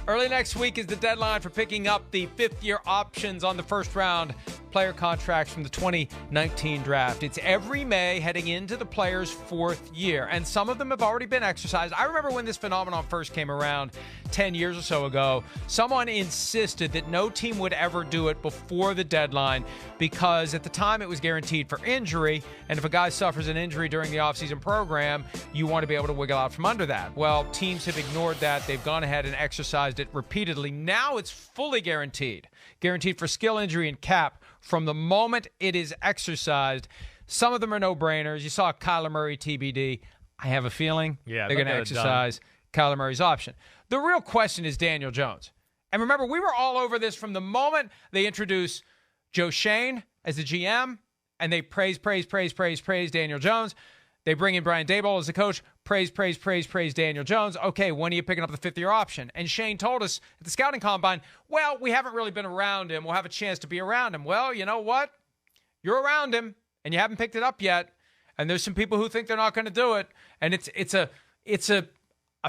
Early next week is the deadline for picking up the fifth-year options on the first-round player contracts from the 2019 draft. It's every May heading into the player's fourth year, and some of them have already been exercised. I remember when this phenomenon first came around 10 years or so ago, someone insisted that no team would ever do it before the deadline because at the time it was guaranteed for injury, and if a guy suffers an injury during the offseason program, you want to be able to wiggle out from under that. Well, teams have ignored that. They've gone ahead and exercised it repeatedly. Now it's fully guaranteed for skill, injury, and cap from the moment it is exercised. Some of them are no-brainers. You saw Kyler Murray TBD. I have a feeling they're going to exercise Kyler Murray's option. The real question is Daniel Jones. And remember, we were all over this from the moment they introduced Joe Schoen as the GM, and they praise Daniel Jones. They bring in Brian Daboll as the coach. Praise Daniel Jones. Okay, when are you picking up the fifth-year option? And Shane told us at the scouting combine, well, we haven't really been around him. We'll have a chance to be around him. Well, you know what? You're around him, and you haven't picked it up yet. And there's some people who think they're not going to do it. And it's a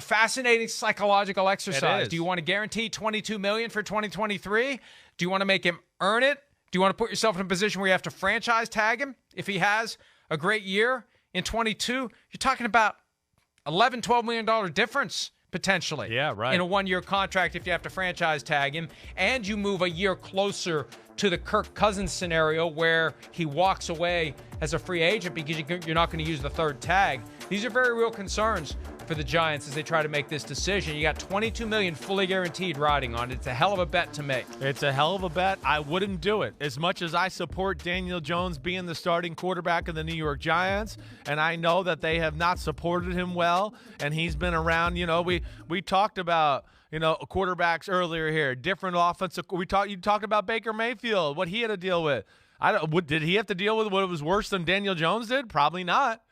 fascinating psychological exercise. Do you want to guarantee $22 million for 2023? Do you want to make him earn it? Do you want to put yourself in a position where you have to franchise tag him if he has a great year in 22? You're talking about $11-12 million difference potentially. Yeah, right. In a one-year contract if you have to franchise tag him, and you move a year closer to the Kirk Cousins scenario where he walks away as a free agent because you're not going to use the third tag. These are very real concerns for the Giants as they try to make this decision. You got $22 million fully guaranteed riding on it. It's a hell of a bet to make. It's a hell of a bet. I wouldn't do it. As much as I support Daniel Jones being the starting quarterback of the New York Giants, and I know that they have not supported him well, and he's been around, we talked about, quarterbacks earlier here, different offensive. You talked about Baker Mayfield, what he had to deal with. Did he have to deal with what was worse than Daniel Jones did? Probably not.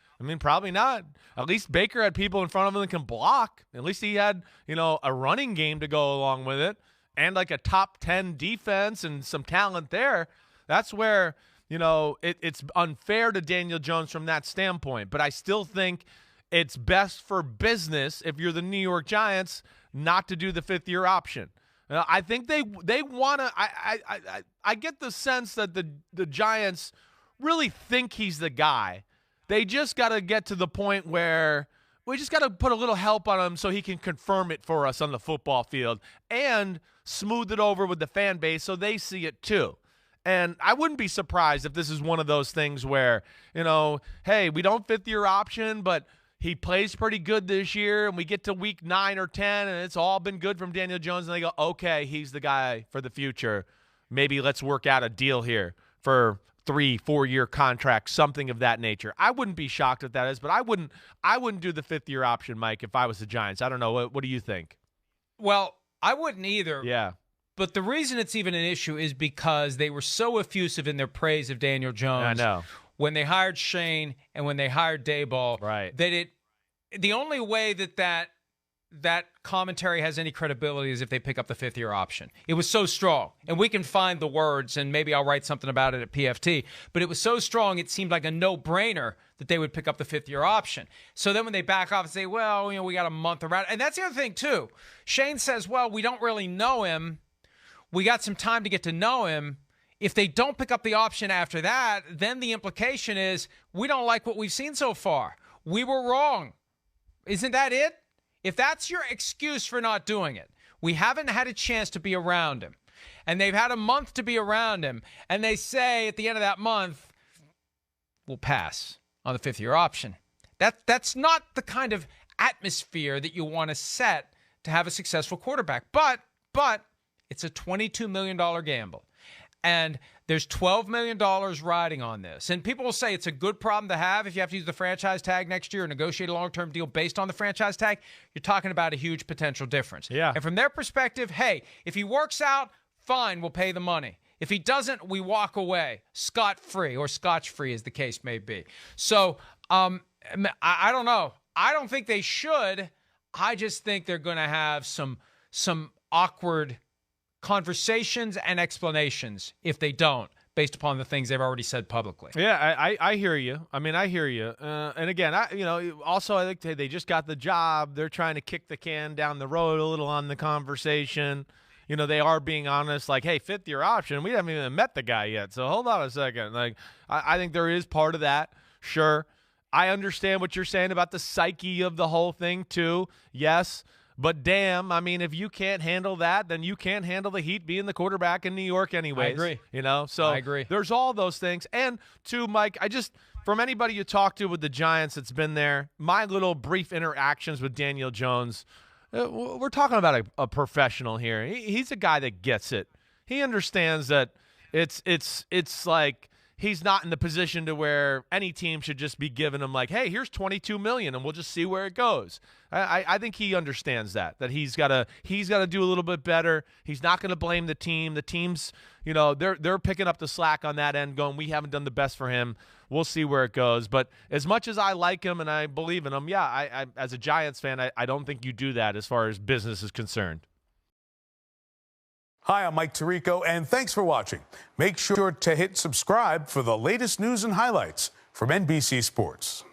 Probably not. At least Baker had people in front of him that can block. At least he had, a running game to go along with it and like a top 10 defense and some talent there. That's where, it's unfair to Daniel Jones from that standpoint. But I still think it's best for business if you're the New York Giants not to do the fifth-year option. I think they want to – I get the sense that the Giants really think he's the guy. They just got to get to the point where we just got to put a little help on him so he can confirm it for us on the football field and smooth it over with the fan base so they see it too. And I wouldn't be surprised if this is one of those things where, hey, we don't fifth-year option, but he plays pretty good this year, and we get to week 9 or 10, and it's all been good from Daniel Jones, and they go, okay, he's the guy for the future. Maybe let's work out a deal here for 3-4 year contract, something of that nature. I wouldn't be shocked if that is, but I wouldn't do the fifth-year option, Mike, if I was the Giants. I don't know. What do you think? Well, I wouldn't either. Yeah. But the reason it's even an issue is because they were so effusive in their praise of Daniel Jones. I know. When they hired Shane and when they hired Daboll, right, that the only way that commentary has any credibility is if they pick up the fifth-year option. It was so strong. And we can find the words, and maybe I'll write something about it at PFT. But it was so strong, it seemed like a no-brainer that they would pick up the fifth-year option. So then when they back off and say, well, we got a month around. And that's the other thing, too. Shane says, well, we don't really know him. We got some time to get to know him. If they don't pick up the option after that, then the implication is we don't like what we've seen so far. We were wrong. Isn't that it? If that's your excuse for not doing it, we haven't had a chance to be around him, and they've had a month to be around him, and they say at the end of that month, we'll pass on the fifth-year option. That's not the kind of atmosphere that you want to set to have a successful quarterback. But it's a $22 million gamble. And there's $12 million riding on this. And people will say it's a good problem to have if you have to use the franchise tag next year or negotiate a long-term deal based on the franchise tag. You're talking about a huge potential difference. Yeah. And from their perspective, hey, if he works out, fine, we'll pay the money. If he doesn't, we walk away scot-free or scotch-free as the case may be. So I don't know. I don't think they should. I just think they're going to have some awkward conversations and explanations if they don't based upon the things they've already said publicly. Yeah, I hear you. I mean, I hear you. And again, also I think they just got the job. They're trying to kick the can down the road a little on the conversation. They are being honest, like, hey, fifth-year option, we haven't even met the guy yet, so hold on a second. Like, I think there is part of that, sure. I understand what you're saying about the psyche of the whole thing, too, yes. But, damn, I mean, if you can't handle that, then you can't handle the heat being the quarterback in New York anyways. I agree. So I agree. There's all those things. And, too, Mike, from anybody you talk to with the Giants that's been there, my little brief interactions with Daniel Jones – we're talking about a professional here. He's a guy that gets it. He understands that it's like he's not in the position to where any team should just be giving him like, hey, here's $22 million and we'll just see where it goes. I think he understands that he's got to do a little bit better. He's not going to blame the team. The team's, they're picking up the slack on that end, going, we haven't done the best for him. We'll see where it goes. But as much as I like him and I believe in him, yeah, I as a Giants fan, I don't think you do that as far as business is concerned. Hi, I'm Mike Tirico, and thanks for watching. Make sure to hit subscribe for the latest news and highlights from NBC Sports.